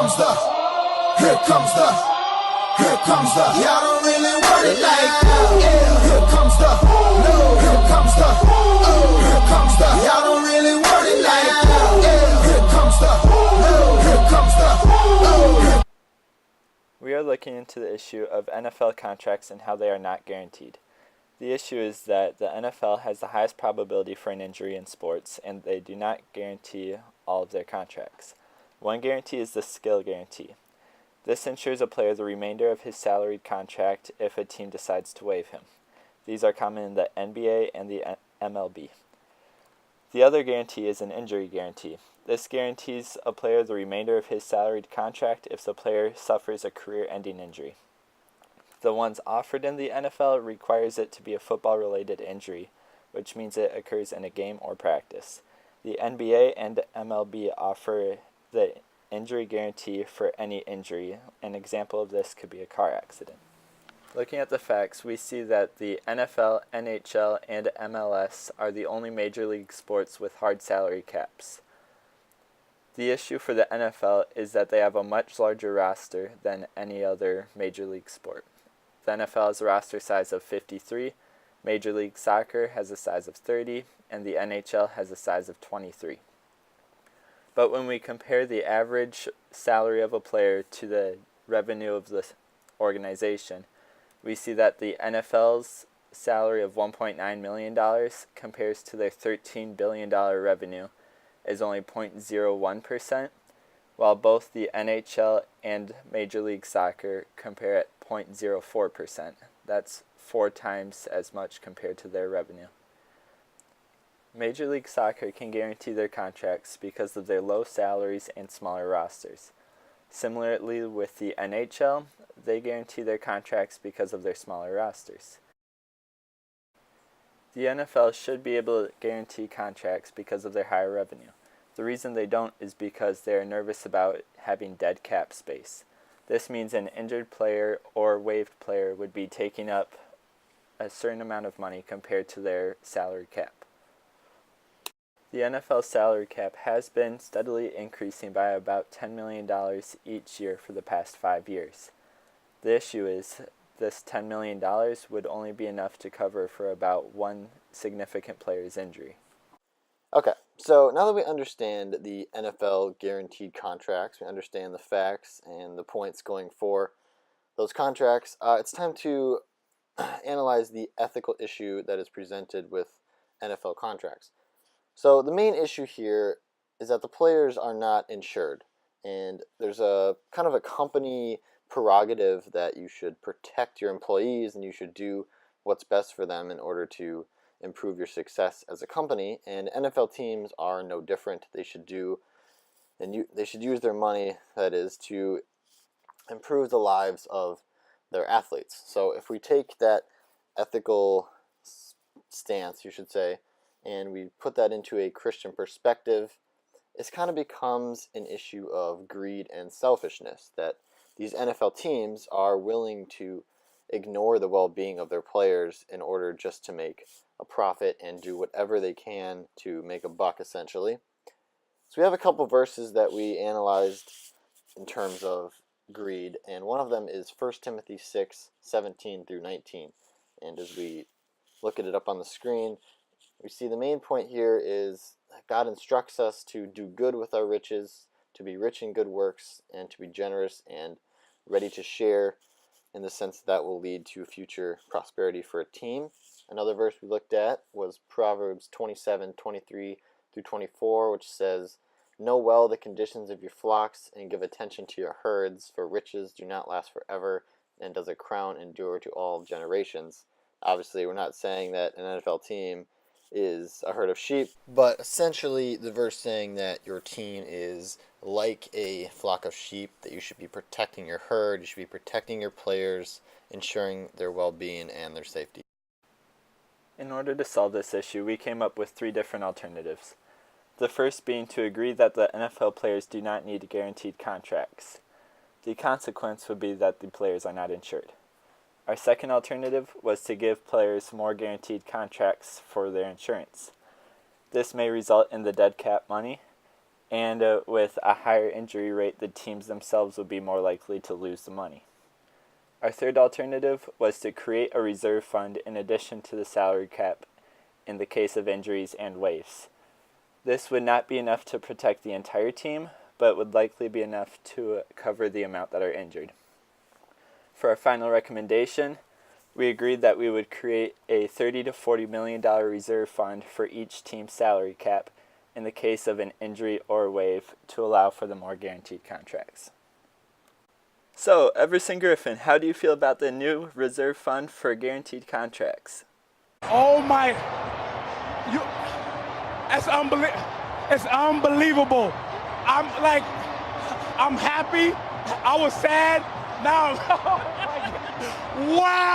comes the, here comes the, here comes the. Y'all don't really want it like that. Yeah. Here comes the, no. Here comes the, oh. Here comes the. Y'all don't really want it like that. Yeah. Here comes the, no. Here comes the, oh. We are looking into the issue of NFL contracts and how they are not guaranteed. The issue is that the NFL has the highest probability for an injury in sports, and they do not guarantee all of their contracts. One guarantee is the skill guarantee. This ensures a player the remainder of his salaried contract if a team decides to waive him. These are common in the NBA and the MLB. The other guarantee is an injury guarantee. This guarantees a player the remainder of his salaried contract if the player suffers a career-ending injury. The ones offered in the NFL requires it to be a football-related injury, which means it occurs in a game or practice. The NBA and MLB offer the injury guarantee for any injury. An example of this could be a car accident. Looking at the facts, we see that the NFL, NHL, and MLS are the only major league sports with hard salary caps. The issue for the NFL is that they have a much larger roster than any other major league sport. The NFL has a roster size of 53, Major League Soccer has a size of 30, and the NHL has a size of 23. But when we compare the average salary of a player to the revenue of the organization, we see that the NFL's salary of $1.9 million compares to their $13 billion revenue is only 0.01%, while both the NHL and Major League Soccer compare at 0.04%. That's 4 times as much compared to their revenue. Major League Soccer can guarantee their contracts because of their low salaries and smaller rosters. Similarly with the NHL, they guarantee their contracts because of their smaller rosters. The NFL should be able to guarantee contracts because of their higher revenue. The reason they don't is because they are nervous about having dead cap space. This means an injured player or waived player would be taking up a certain amount of money compared to their salary cap. The NFL salary cap has been steadily increasing by about $10 million each year for the past 5 years. The issue is this $10 million would only be enough to cover for about one significant player's injury. Okay, so now that we understand the NFL guaranteed contracts, we understand the facts and the points going for those contracts, it's time to analyze the ethical issue that is presented with NFL contracts. So the main issue here is that the players are not insured, and there's a kind of a company prerogative that you should protect your employees and you should do what's best for them in order to improve your success as a company, and NFL teams are no different. They should use their money, that is, to improve the lives of their athletes. So if we take that ethical stance, you should say, and we put that into a Christian perspective, it kind of becomes an issue of greed and selfishness, that these NFL teams are willing to ignore the well-being of their players in order just to make a profit and do whatever they can to make a buck, essentially. So we have a couple verses that we analyzed in terms of greed, and one of them is 1 Timothy 6:17 through 19. And as we look at it up on the screen, we see the main point here is that God instructs us to do good with our riches, to be rich in good works, and to be generous and ready to share, in the sense that will lead to future prosperity for a team. Another verse we looked at was Proverbs 27:23 through 24, which says, "Know well the conditions of your flocks and give attention to your herds, for riches do not last forever, and does a crown endure to all generations." Obviously, we're not saying that an NFL team is a herd of sheep, but essentially the verse saying that your team is like a flock of sheep, that you should be protecting your herd, you should be protecting your players, ensuring their well-being and their safety. In order to solve this issue, we came up with 3 different alternatives. The first being to agree that the NFL players do not need guaranteed contracts. The consequence would be that the players are not insured. Our second alternative was to give players more guaranteed contracts for their insurance. This may result in the dead cap money, and with a higher injury rate, the teams themselves would be more likely to lose the money. Our third alternative was to create a reserve fund in addition to the salary cap in the case of injuries and waivs. This would not be enough to protect the entire team, but would likely be enough to cover the amount that are injured. For our final recommendation, we agreed that we would create a $30 to $40 million reserve fund for each team's salary cap in the case of an injury or waive to allow for the more guaranteed contracts. So, Everson Griffin, how do you feel about the new reserve fund for guaranteed contracts? Oh my, it's unbelievable. I'm happy. I was sad. Now, wow.